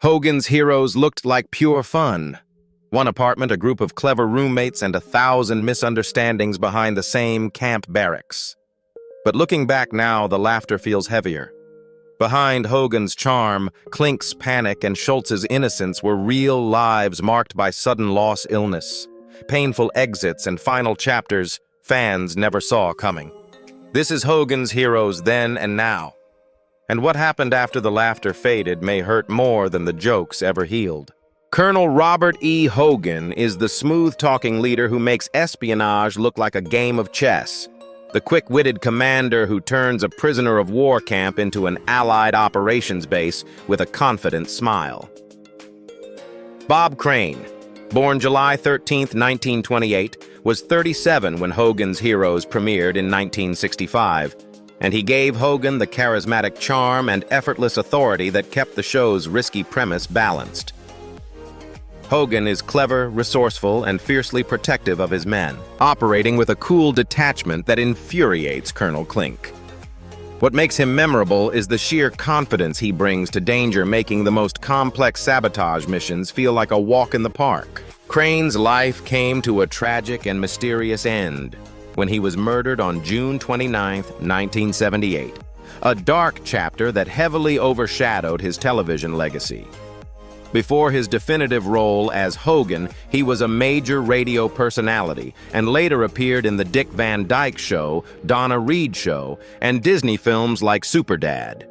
Hogan's heroes looked like pure fun. One apartment, a group of clever roommates, and 1,000 misunderstandings behind the same camp barracks. But looking back now, the laughter feels heavier. Behind Hogan's charm, Klink's panic, and Schultz's innocence were real lives marked by sudden loss, illness, painful exits, and final chapters fans never saw coming. This is Hogan's heroes then and now. And what happened after the laughter faded may hurt more than the jokes ever healed. Colonel Robert E. Hogan is the smooth-talking leader who makes espionage look like a game of chess. The quick-witted commander who turns a prisoner of war camp into an Allied operations base with a confident smile. Bob Crane, born July 13, 1928, was 37 when Hogan's Heroes premiered in 1965, and he gave Hogan the charismatic charm and effortless authority that kept the show's risky premise balanced. Hogan is clever, resourceful, and fiercely protective of his men, operating with a cool detachment that infuriates Colonel Klink. What makes him memorable is the sheer confidence he brings to danger, making the most complex sabotage missions feel like a walk in the park. Crane's life came to a tragic and mysterious end when he was murdered on June 29, 1978, a dark chapter that heavily overshadowed his television legacy. Before his definitive role as Hogan, he was a major radio personality and later appeared in The Dick Van Dyke Show, Donna Reed Show, and Disney films like Superdad.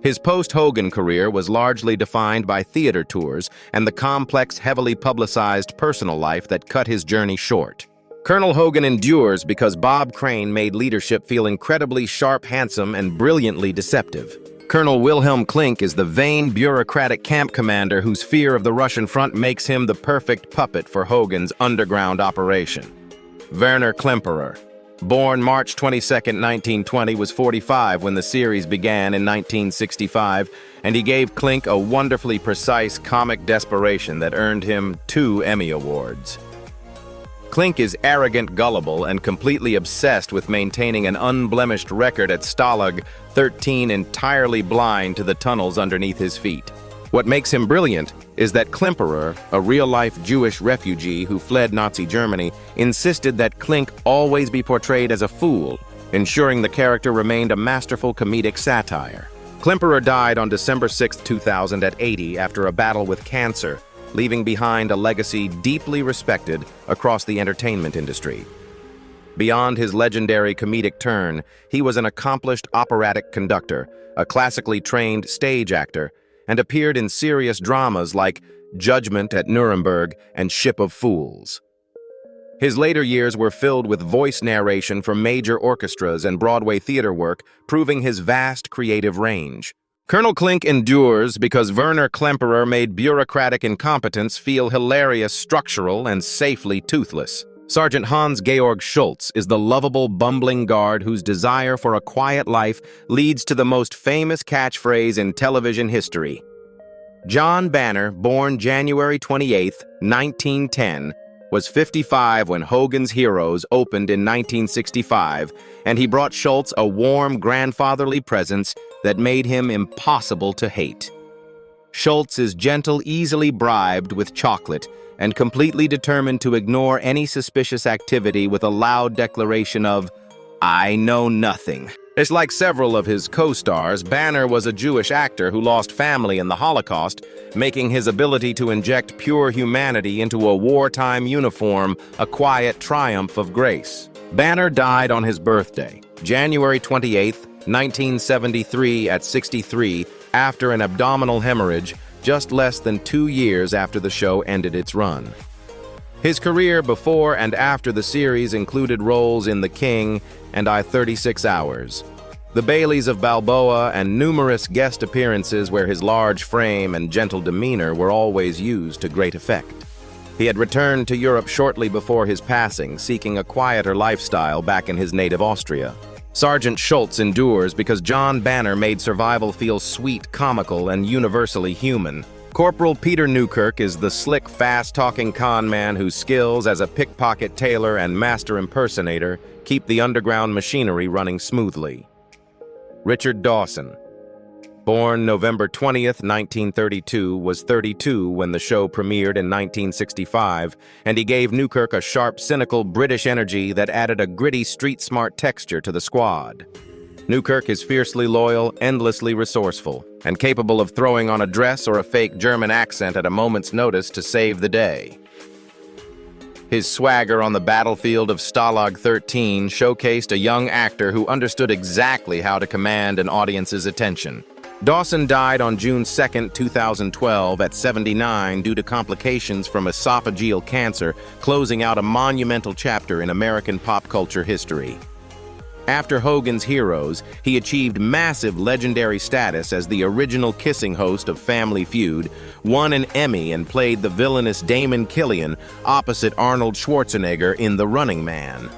His post-Hogan career was largely defined by theater tours and the complex, heavily publicized personal life that cut his journey short. Colonel Hogan endures because Bob Crane made leadership feel incredibly sharp, handsome, and brilliantly deceptive. Colonel Wilhelm Klink is the vain, bureaucratic camp commander whose fear of the Russian front makes him the perfect puppet for Hogan's underground operation. Werner Klemperer, born March 22, 1920, was 45 when the series began in 1965, and he gave Klink a wonderfully precise comic desperation that earned him 2 Emmy Awards. Klink is arrogant, gullible, and completely obsessed with maintaining an unblemished record at Stalag 13, entirely blind to the tunnels underneath his feet. What makes him brilliant is that Klemperer, a real-life Jewish refugee who fled Nazi Germany, insisted that Klink always be portrayed as a fool, ensuring the character remained a masterful comedic satire. Klemperer died on December 6, 2000 at 80 after a battle with cancer, leaving behind a legacy deeply respected across the entertainment industry. Beyond his legendary comedic turn, he was an accomplished operatic conductor, a classically trained stage actor, and appeared in serious dramas like Judgment at Nuremberg and Ship of Fools. His later years were filled with voice narration for major orchestras and Broadway theater work, proving his vast creative range. Colonel Klink endures because Werner Klemperer made bureaucratic incompetence feel hilarious, structural, and safely toothless. Sergeant Hans-Georg Schultz is the lovable, bumbling guard whose desire for a quiet life leads to the most famous catchphrase in television history. John Banner, born January 28, 1910, was 55 when Hogan's Heroes opened in 1965, and he brought Schultz a warm, grandfatherly presence that made him impossible to hate. Schultz is gentle, easily bribed with chocolate, and completely determined to ignore any suspicious activity with a loud declaration of, "I know nothing." It's like several of his co-stars, Banner was a Jewish actor who lost family in the Holocaust, making his ability to inject pure humanity into a wartime uniform a quiet triumph of grace. Banner died on his birthday, January 28, 1973, at 63, after an abdominal hemorrhage, just less than 2 years after the show ended its run. His career before and after the series included roles in The King and I-36 Hours, The Baileys of Balboa, and numerous guest appearances where his large frame and gentle demeanor were always used to great effect. He had returned to Europe shortly before his passing, seeking a quieter lifestyle back in his native Austria. Sergeant Schultz endures because John Banner made survival feel sweet, comical, and universally human. Corporal Peter Newkirk is the slick, fast-talking con man whose skills as a pickpocket tailor and master impersonator keep the underground machinery running smoothly. Richard Dawson, Born November 20th, 1932, was 32 when the show premiered in 1965, and he gave Newkirk a sharp, cynical British energy that added a gritty, street-smart texture to the squad. Newkirk is fiercely loyal, endlessly resourceful, and capable of throwing on a dress or a fake German accent at a moment's notice to save the day. His swagger on the battlefield of Stalag 13 showcased a young actor who understood exactly how to command an audience's attention. Dawson died on June 2, 2012, at 79 due to complications from esophageal cancer, closing out a monumental chapter in American pop culture history. After Hogan's Heroes, he achieved massive legendary status as the original kissing host of Family Feud, won an Emmy, and played the villainous Damon Killian opposite Arnold Schwarzenegger in The Running Man.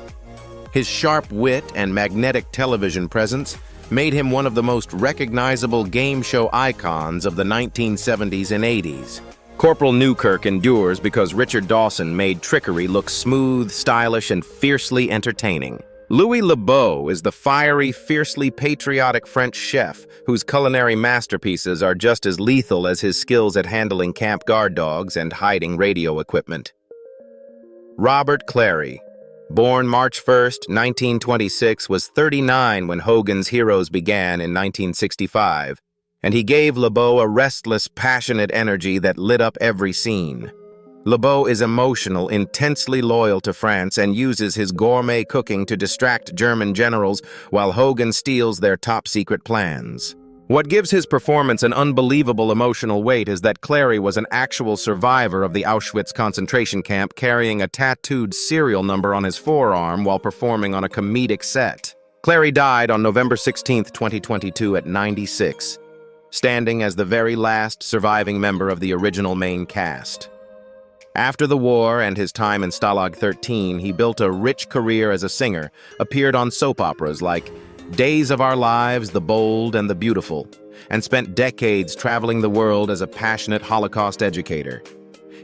His sharp wit and magnetic television presence made him one of the most recognizable game show icons of the 1970s and 80s. Corporal Newkirk endures because Richard Dawson made trickery look smooth, stylish, and fiercely entertaining. Louis LeBeau is the fiery, fiercely patriotic French chef whose culinary masterpieces are just as lethal as his skills at handling camp guard dogs and hiding radio equipment. Robert Clary, born March 1, 1926, was 39 when Hogan's Heroes began in 1965, and he gave LeBeau a restless, passionate energy that lit up every scene. LeBeau is emotional, intensely loyal to France, and uses his gourmet cooking to distract German generals while Hogan steals their top-secret plans. What gives his performance an unbelievable emotional weight is that Clary was an actual survivor of the Auschwitz concentration camp, carrying a tattooed serial number on his forearm while performing on a comedic set. Clary died on November 16, 2022 at 96, standing as the very last surviving member of the original main cast. After the war and his time in Stalag 13, he built a rich career as a singer, appeared on soap operas like Days of Our Lives, The Bold and the Beautiful, and spent decades traveling the world as a passionate Holocaust educator.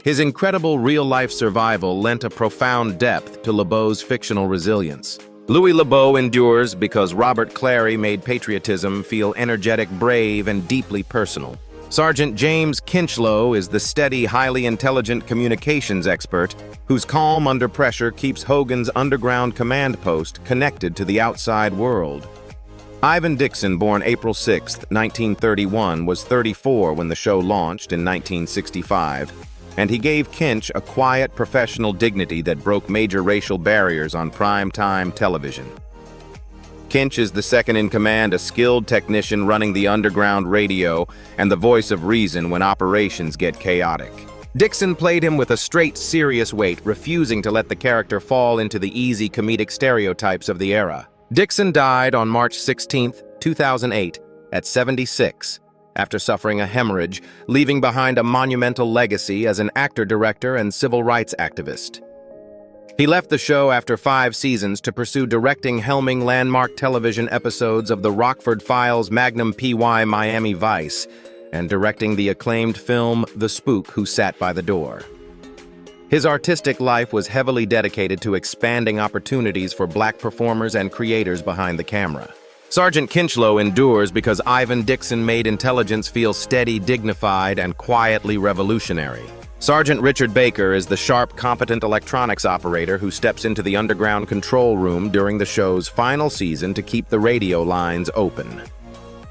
His incredible real-life survival lent a profound depth to LeBeau's fictional resilience. Louis LeBeau endures because Robert Clary made patriotism feel energetic, brave, and deeply personal. Sergeant James Kinchloe is the steady, highly intelligent communications expert whose calm under pressure keeps Hogan's underground command post connected to the outside world. Ivan Dixon, born April 6, 1931, was 34 when the show launched in 1965, and he gave Kinch a quiet, professional dignity that broke major racial barriers on prime-time television. Kinch is the second-in-command, a skilled technician running the underground radio and the voice of reason when operations get chaotic. Dixon played him with a straight, serious weight, refusing to let the character fall into the easy comedic stereotypes of the era. Dixon died on March 16, 2008, at 76, after suffering a hemorrhage, leaving behind a monumental legacy as an actor, director, and civil rights activist. He left the show after 5 seasons to pursue directing helming landmark television episodes of The Rockford Files, Magnum P.Y. Miami Vice, and directing the acclaimed film The Spook Who Sat by the Door. His artistic life was heavily dedicated to expanding opportunities for Black performers and creators behind the camera. Sergeant Kinchloe endures because Ivan Dixon made intelligence feel steady, dignified, and quietly revolutionary. Sergeant Richard Baker is the sharp, competent electronics operator who steps into the underground control room during the show's final season to keep the radio lines open.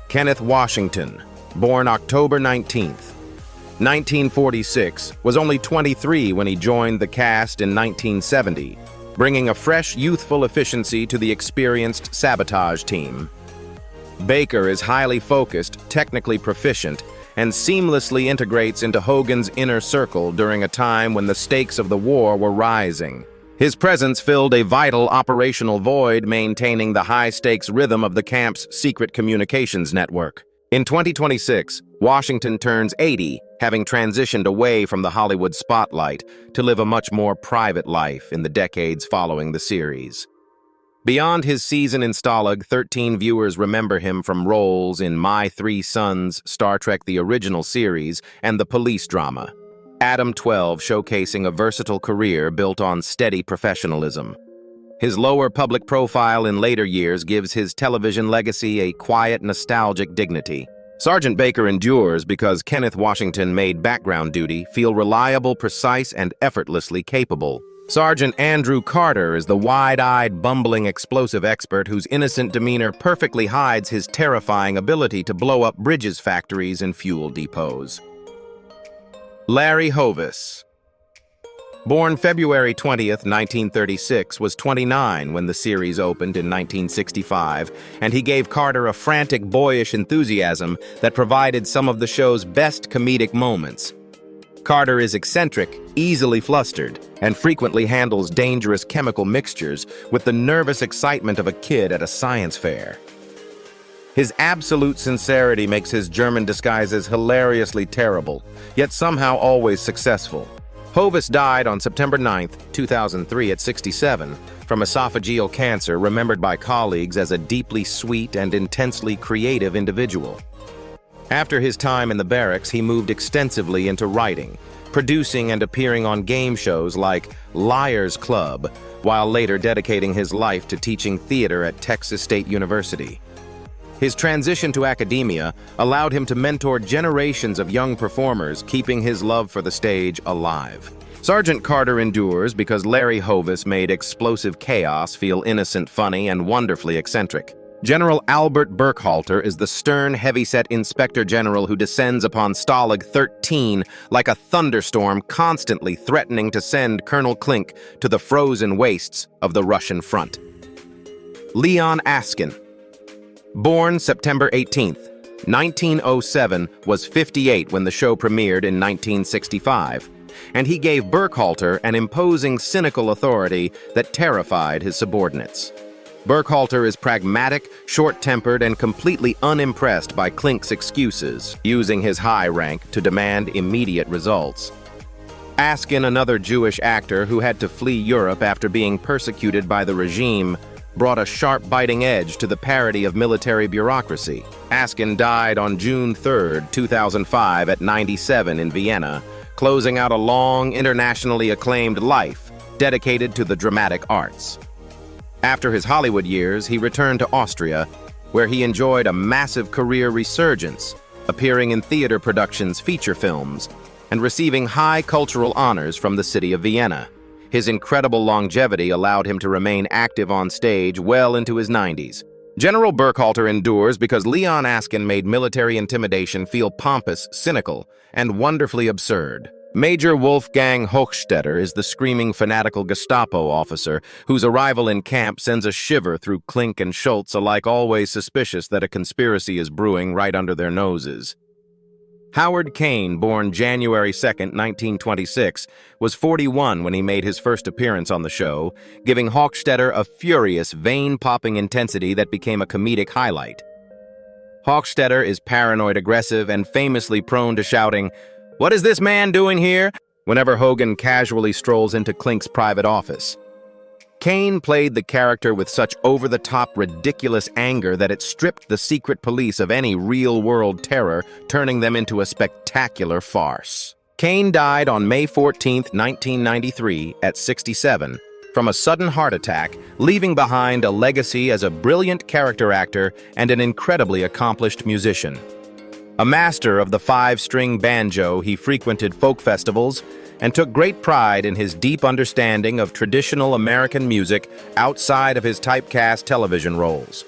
Kenneth Washington, born October 19, 1946, was only 23 when he joined the cast in 1970, bringing a fresh, youthful efficiency to the experienced sabotage team. Baker is highly focused, technically proficient, and seamlessly integrates into Hogan's inner circle during a time when the stakes of the war were rising. His presence filled a vital operational void, maintaining the high-stakes rhythm of the camp's secret communications network. In 2026, Washington turns 80, having transitioned away from the Hollywood spotlight to live a much more private life in the decades following the series. Beyond his season in Stalag 13, viewers remember him from roles in My Three Sons, Star Trek the Original Series, and the police drama Adam 12, showcasing a versatile career built on steady professionalism. His lower public profile in later years gives his television legacy a quiet, nostalgic dignity. Sergeant Baker endures because Kenneth Washington made background duty feel reliable, precise, and effortlessly capable. Sergeant Andrew Carter is the wide-eyed, bumbling, explosive expert whose innocent demeanor perfectly hides his terrifying ability to blow up bridges, factories, and fuel depots. Larry Hovis. Born February 20th, 1936, was 29 when the series opened in 1965, and he gave Carter a frantic, boyish enthusiasm that provided some of the show's best comedic moments. Carter is eccentric, easily flustered, and frequently handles dangerous chemical mixtures with the nervous excitement of a kid at a science fair. His absolute sincerity makes his German disguises hilariously terrible, yet somehow always successful. Hovis died on September 9, 2003 at 67 from esophageal cancer, remembered by colleagues as a deeply sweet and intensely creative individual. After his time in the barracks, he moved extensively into writing, producing and appearing on game shows like Liars Club, while later dedicating his life to teaching theater at Texas State University. His transition to academia allowed him to mentor generations of young performers, keeping his love for the stage alive. Sergeant Carter endures because Larry Hovis made explosive chaos feel innocent, funny, and wonderfully eccentric. General Albert Burkhalter is the stern, heavyset inspector general who descends upon Stalag 13 like a thunderstorm, constantly threatening to send Colonel Klink to the frozen wastes of the Russian front. Leon Askin. Born September 18, 1907, was 58 when the show premiered in 1965, and he gave Burkhalter an imposing, cynical authority that terrified his subordinates. Burkhalter is pragmatic, short-tempered, and completely unimpressed by Klink's excuses, using his high rank to demand immediate results. Askin, another Jewish actor who had to flee Europe after being persecuted by the regime, brought a sharp, biting edge to the parody of military bureaucracy. Askin died on June 3, 2005 at 97 in Vienna, closing out a long, internationally acclaimed life dedicated to the dramatic arts. After his Hollywood years, he returned to Austria, where he enjoyed a massive career resurgence, appearing in theater productions, feature films, and receiving high cultural honors from the city of Vienna. His incredible longevity allowed him to remain active on stage well into his 90s. General Burkhalter endures because Leon Askin made military intimidation feel pompous, cynical, and wonderfully absurd. Major Wolfgang Hochstetter is the screaming, fanatical Gestapo officer whose arrival in camp sends a shiver through Klink and Schultz, alike always suspicious that a conspiracy is brewing right under their noses. Howard Kane, born January 2, 1926, was 41 when he made his first appearance on the show, giving Hochstetter a furious, vein-popping intensity that became a comedic highlight. Hochstetter is paranoid, aggressive, and famously prone to shouting, "What is this man doing here?" whenever Hogan casually strolls into Klink's private office. Kane played the character with such over-the-top, ridiculous anger that it stripped the secret police of any real-world terror, turning them into a spectacular farce. Kane died on May 14, 1993, at 67, from a sudden heart attack, leaving behind a legacy as a brilliant character actor and an incredibly accomplished musician. A master of the five-string banjo, he frequented folk festivals and took great pride in his deep understanding of traditional American music outside of his typecast television roles.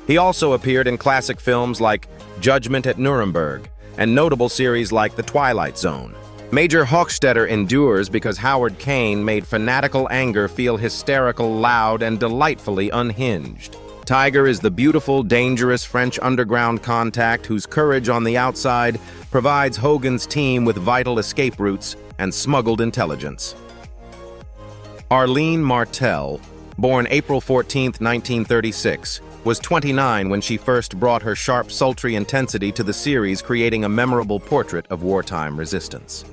He also appeared in classic films like Judgment at Nuremberg and notable series like The Twilight Zone. Major Hochstetter endures because Howard Kane made fanatical anger feel hysterical, loud, and delightfully unhinged. Tiger is the beautiful, dangerous French underground contact whose courage on the outside provides Hogan's team with vital escape routes and smuggled intelligence. Arlene Martel, born April 14, 1936, was 29 when she first brought her sharp, sultry intensity to the series, creating a memorable portrait of wartime resistance.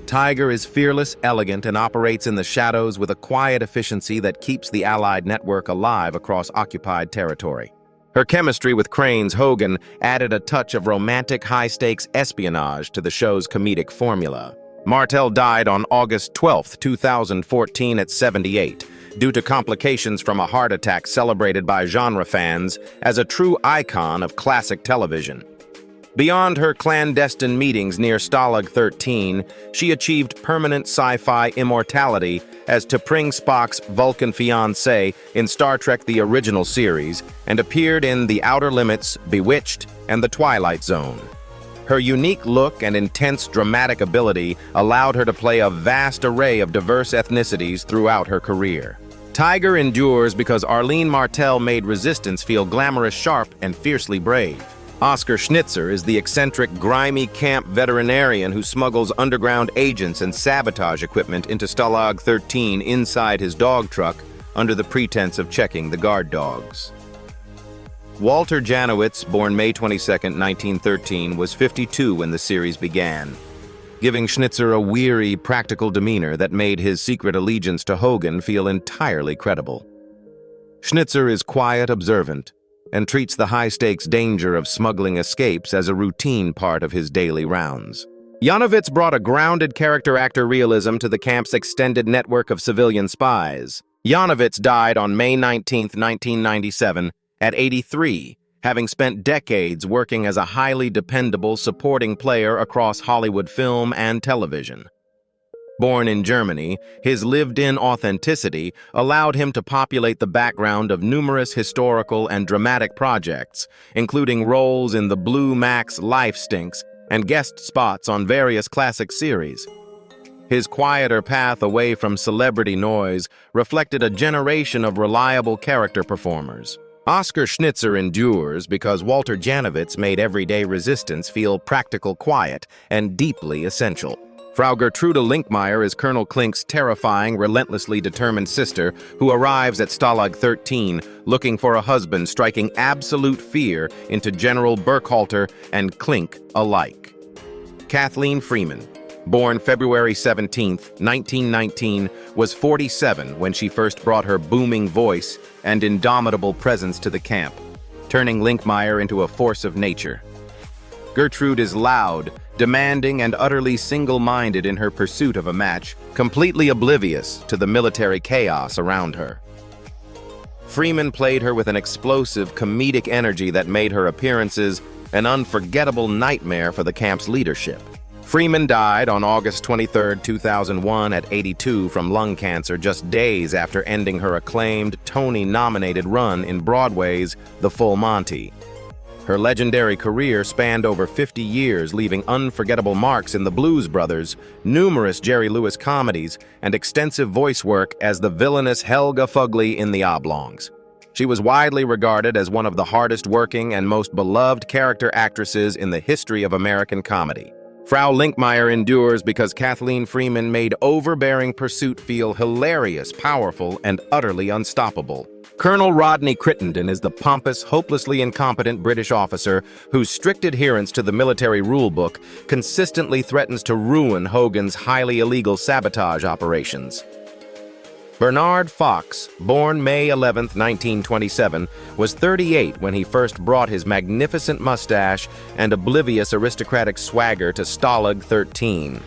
Tiger is fearless, elegant, and operates in the shadows with a quiet efficiency that keeps the Allied network alive across occupied territory. Her chemistry with Crane's Hogan added a touch of romantic, high-stakes espionage to the show's comedic formula. Martel died on August 12, 2014 at 78, due to complications from a heart attack, celebrated by genre fans as a true icon of classic television. Beyond her clandestine meetings near Stalag 13, she achieved permanent sci-fi immortality as T'Pring Spock's Vulcan fiancée in Star Trek the original series and appeared in The Outer Limits, Bewitched, and The Twilight Zone. Her unique look and intense dramatic ability allowed her to play a vast array of diverse ethnicities throughout her career. Tiger endures because Arlene Martel made Resistance feel glamorous, sharp, and fiercely brave. Oscar Schnitzer is the eccentric, grimy camp veterinarian who smuggles underground agents and sabotage equipment into Stalag 13 inside his dog truck under the pretense of checking the guard dogs. Walter Janowitz, born May 22, 1913, was 52 when the series began, giving Schnitzer a weary, practical demeanor that made his secret allegiance to Hogan feel entirely credible. Schnitzer is quiet, observant, and treats the high-stakes danger of smuggling escapes as a routine part of his daily rounds. Janowitz brought a grounded character-actor realism to the camp's extended network of civilian spies. Janowitz died on May 19, 1997, at 83, having spent decades working as a highly dependable supporting player across Hollywood film and television. Born in Germany, his lived-in authenticity allowed him to populate the background of numerous historical and dramatic projects, including roles in the Blue Max Life Stinks and guest spots on various classic series. His quieter path away from celebrity noise reflected a generation of reliable character performers. Oscar Schnitzer endures because Walter Janowitz made everyday Resistance feel practical, quiet, and deeply essential. Frau Gertrude Linkmeyer is Colonel Klink's terrifying, relentlessly determined sister who arrives at Stalag 13 looking for a husband, striking absolute fear into General Burkhalter and Klink alike. Kathleen Freeman, born February 17, 1919, was 47 when she first brought her booming voice and indomitable presence to the camp, turning Linkmeyer into a force of nature. Gertrude is loud, demanding, and utterly single-minded in her pursuit of a match, completely oblivious to the military chaos around her. Freeman played her with an explosive, comedic energy that made her appearances an unforgettable nightmare for the camp's leadership. Freeman died on August 23, 2001 at 82 from lung cancer just days after ending her acclaimed Tony-nominated run in Broadway's The Full Monty. Her legendary career spanned over 50 years, leaving unforgettable marks in the Blues Brothers, numerous Jerry Lewis comedies, and extensive voice work as the villainous Helga Fugly in The Oblongs. She was widely regarded as one of the hardest-working and most beloved character actresses in the history of American comedy. Frau Linkmeyer endures because Kathleen Freeman made overbearing pursuit feel hilarious, powerful, and utterly unstoppable. Colonel Rodney Crittendon is the pompous, hopelessly incompetent British officer whose strict adherence to the military rulebook consistently threatens to ruin Hogan's highly illegal sabotage operations. Bernard Fox, born May 11, 1927, was 38 when he first brought his magnificent mustache and oblivious aristocratic swagger to Stalag 13.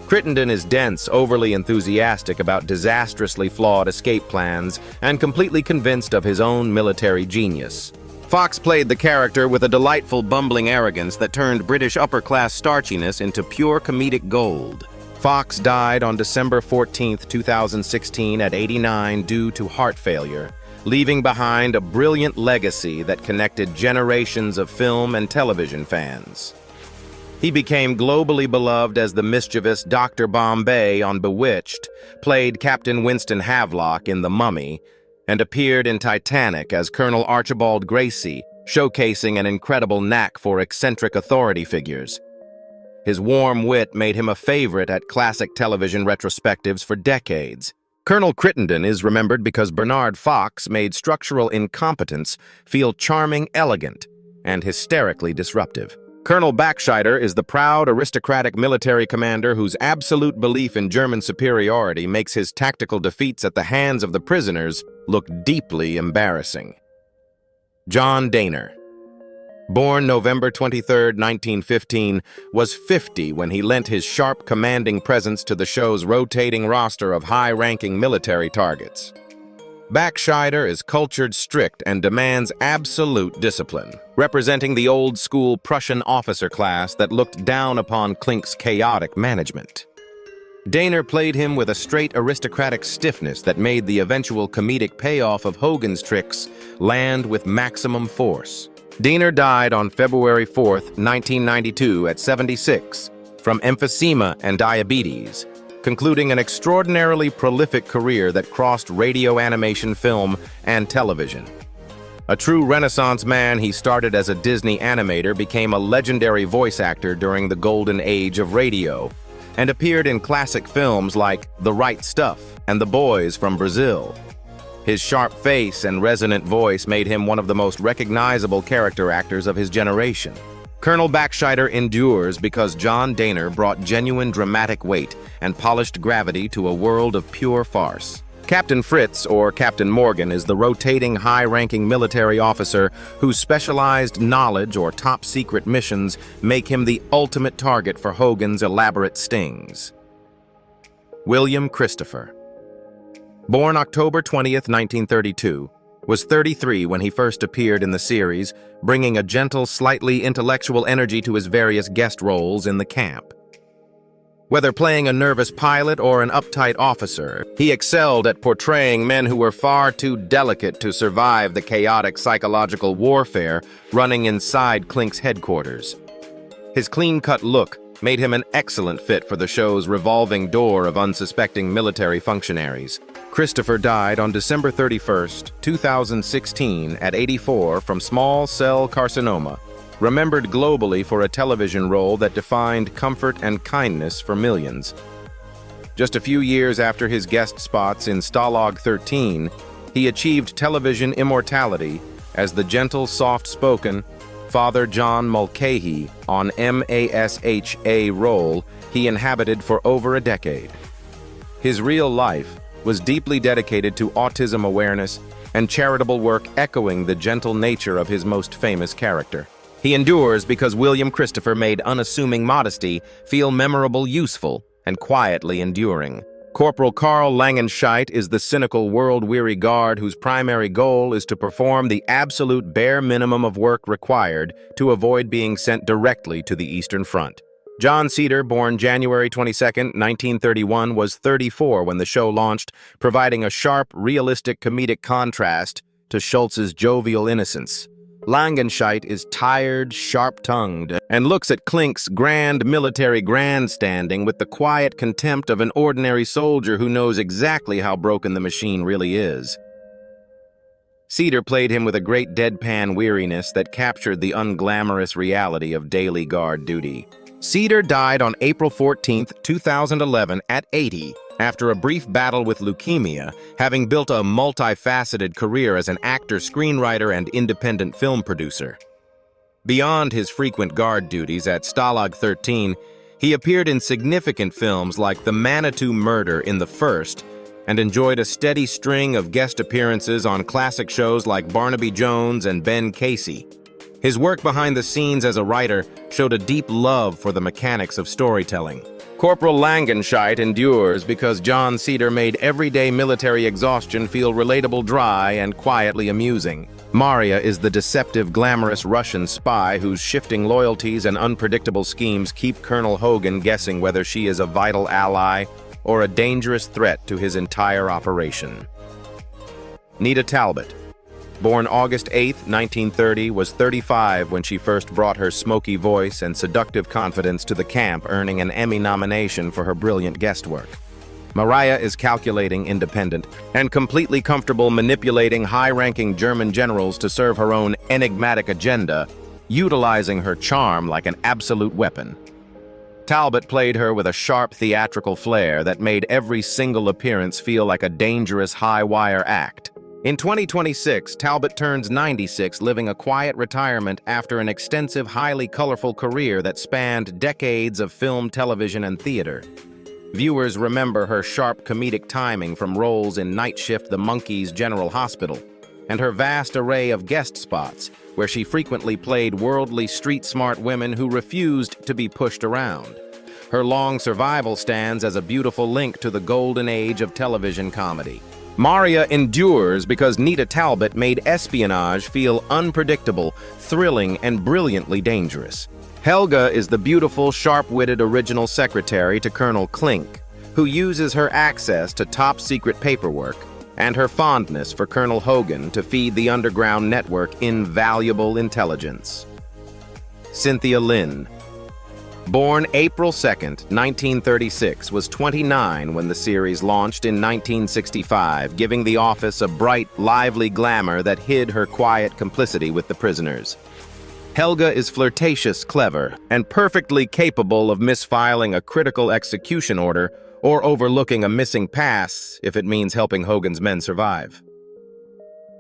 Crittendon is dense, overly enthusiastic about disastrously flawed escape plans, and completely convinced of his own military genius. Fox played the character with a delightful bumbling arrogance that turned British upper-class starchiness into pure comedic gold. Fox died on December 14, 2016 at 89 due to heart failure, leaving behind a brilliant legacy that connected generations of film and television fans. He became globally beloved as the mischievous Dr. Bombay on Bewitched, played Captain Winston Havelock in The Mummy, and appeared in Titanic as Colonel Archibald Gracie, showcasing an incredible knack for eccentric authority figures. His warm wit made him a favorite at classic television retrospectives for decades. Colonel Crittendon is remembered because Bernard Fox made structural incompetence feel charming, elegant, and hysterically disruptive. Colonel Backscheider is the proud, aristocratic military commander whose absolute belief in German superiority makes his tactical defeats at the hands of the prisoners look deeply embarrassing. John Dehner, born November 23, 1915, was 50 when he lent his sharp, commanding presence to the show's rotating roster of high-ranking military targets. Backscheider is cultured, strict, and demands absolute discipline, representing the old-school Prussian officer class that looked down upon Klink's chaotic management. Daner played him with a straight aristocratic stiffness that made the eventual comedic payoff of Hogan's tricks land with maximum force. Daner died on February 4, 1992 at 76 from emphysema and diabetes, concluding an extraordinarily prolific career that crossed radio, animation, film, and television. A true Renaissance man, he started as a Disney animator, became a legendary voice actor during the golden age of radio, and appeared in classic films like The Right Stuff and The Boys from Brazil. His sharp face and resonant voice made him one of the most recognizable character actors of his generation. Colonel Backscheider endures because John Daner brought genuine dramatic weight and polished gravity to a world of pure farce. Captain Fritz, or Captain Morgan, is the rotating high-ranking military officer whose specialized knowledge or top-secret missions make him the ultimate target for Hogan's elaborate stings. William Christopher. Born October 20th, 1932, was 33 when he first appeared in the series, bringing a gentle, slightly intellectual energy to his various guest roles in the camp. Whether playing a nervous pilot or an uptight officer, he excelled at portraying men who were far too delicate to survive the chaotic psychological warfare running inside Klink's headquarters. His clean-cut look made him an excellent fit for the show's revolving door of unsuspecting military functionaries. Christopher died on December 31, 2016 at 84 from small cell carcinoma, remembered globally for a television role that defined comfort and kindness for millions. Just a few years after his guest spots in Stalag 13, he achieved television immortality as the gentle, soft-spoken Father John Mulcahy on MASHA role he inhabited for over a decade. His real life was deeply dedicated to autism awareness and charitable work, echoing the gentle nature of his most famous character. He endures because William Christopher made unassuming modesty feel memorable, useful, and quietly enduring. Corporal Karl Langenscheidt is the cynical, world-weary guard whose primary goal is to perform the absolute bare minimum of work required to avoid being sent directly to the Eastern Front. John Cedar, born January 22, 1931, was 34 when the show launched, providing a sharp, realistic comedic contrast to Schultz's jovial innocence. Langenscheidt is tired, sharp-tongued, and looks at Klink's grand military grandstanding with the quiet contempt of an ordinary soldier who knows exactly how broken the machine really is. Cedar played him with a great deadpan weariness that captured the unglamorous reality of daily guard duty. Cedar died on April 14, 2011 at 80, after a brief battle with leukemia, having built a multifaceted career as an actor, screenwriter, and independent film producer. Beyond his frequent guard duties at Stalag 13, he appeared in significant films like The Manitou Murder in the first, and enjoyed a steady string of guest appearances on classic shows like Barnaby Jones and Ben Casey. His work behind the scenes as a writer showed a deep love for the mechanics of storytelling. Corporal Langenscheidt endures because John Cedar made everyday military exhaustion feel relatable, dry, and quietly amusing. Marya is the deceptive, glamorous Russian spy whose shifting loyalties and unpredictable schemes keep Colonel Hogan guessing whether she is a vital ally or a dangerous threat to his entire operation. Nita Talbot, born August 8, 1930, was 35 when she first brought her smoky voice and seductive confidence to the camp, earning an Emmy nomination for her brilliant guest work. Marya is calculating, independent, and completely comfortable manipulating high-ranking German generals to serve her own enigmatic agenda, utilizing her charm like an absolute weapon. Talbot played her with a sharp theatrical flair that made every single appearance feel like a dangerous high-wire act. In 2026, Talbot turns 96, living a quiet retirement after an extensive, highly colorful career that spanned decades of film, television, and theater. Viewers remember her sharp comedic timing from roles in Night Shift, The Monkees General Hospital, and her vast array of guest spots, where she frequently played worldly, street-smart women who refused to be pushed around. Her long survival stands as a beautiful link to the golden age of television comedy. Marya endures because Nita Talbot made espionage feel unpredictable, thrilling, and brilliantly dangerous. Helga is the beautiful, sharp-witted original secretary to Colonel Klink, who uses her access to top-secret paperwork and her fondness for Colonel Hogan to feed the underground network invaluable intelligence. Cynthia Lynn. Born April 2nd, 1936, was 29 when the series launched in 1965, giving the office a bright, lively glamour that hid her quiet complicity with the prisoners. Helga is flirtatious, clever, and perfectly capable of misfiling a critical execution order or overlooking a missing pass if it means helping Hogan's men survive.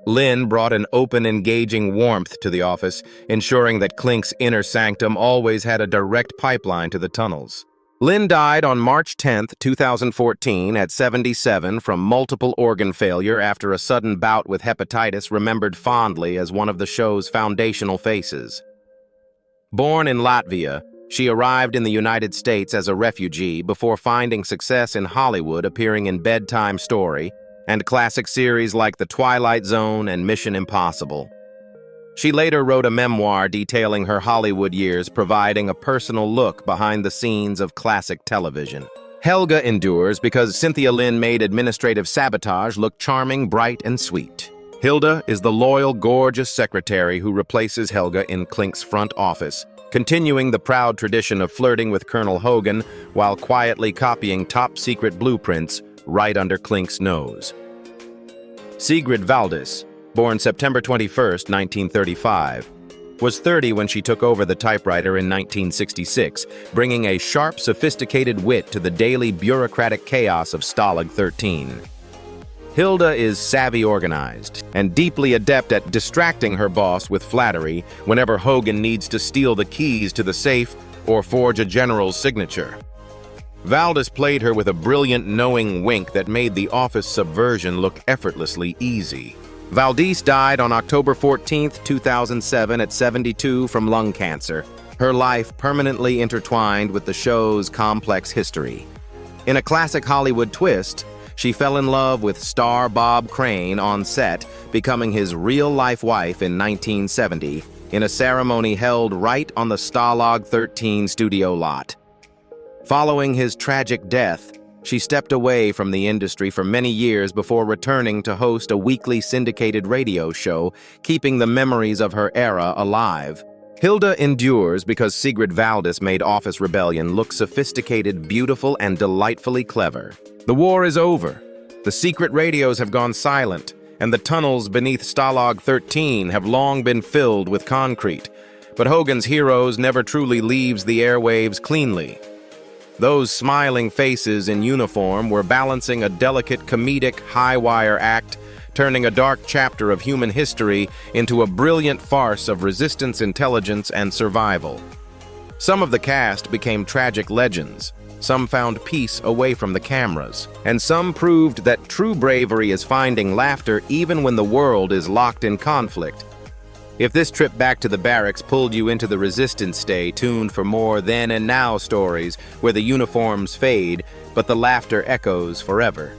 Lynn brought an open, engaging warmth to the office, ensuring that Klink's inner sanctum always had a direct pipeline to the tunnels. Lynn died on March 10, 2014, at 77 from multiple organ failure after a sudden bout with hepatitis, remembered fondly as one of the show's foundational faces. Born in Latvia, she arrived in the United States as a refugee before finding success in Hollywood, appearing in Bedtime Story and classic series like The Twilight Zone and Mission Impossible. She later wrote a memoir detailing her Hollywood years, providing a personal look behind the scenes of classic television. Helga endures because Cynthia Lynn made administrative sabotage look charming, bright, and sweet. Hilda is the loyal, gorgeous secretary who replaces Helga in Klink's front office, continuing the proud tradition of flirting with Colonel Hogan while quietly copying top-secret blueprints right under Klink's nose. Sigrid Valdis, born September 21, 1935, was 30 when she took over the typewriter in 1966, bringing a sharp, sophisticated wit to the daily bureaucratic chaos of Stalag 13. Hilda is savvy organized and deeply adept at distracting her boss with flattery whenever Hogan needs to steal the keys to the safe or forge a general's signature. Valdis played her with a brilliant, knowing wink that made the office subversion look effortlessly easy. Valdis died on October 14, 2007 at 72 from lung cancer, her life permanently intertwined with the show's complex history. In a classic Hollywood twist, she fell in love with star Bob Crane on set, becoming his real-life wife in 1970 in a ceremony held right on the Stalag 13 studio lot. Following his tragic death, she stepped away from the industry for many years before returning to host a weekly syndicated radio show, keeping the memories of her era alive. Hilda endures because Sigrid Valdis made Office Rebellion look sophisticated, beautiful, and delightfully clever. The war is over. The secret radios have gone silent, and the tunnels beneath Stalag 13 have long been filled with concrete. But Hogan's heroes never truly leaves the airwaves cleanly. Those smiling faces in uniform were balancing a delicate comedic high-wire act, turning a dark chapter of human history into a brilliant farce of resistance, intelligence, and survival. Some of the cast became tragic legends, some found peace away from the cameras, and some proved that true bravery is finding laughter even when the world is locked in conflict. If this trip back to the barracks pulled you into the resistance, stay tuned for more then and now stories where the uniforms fade, but the laughter echoes forever.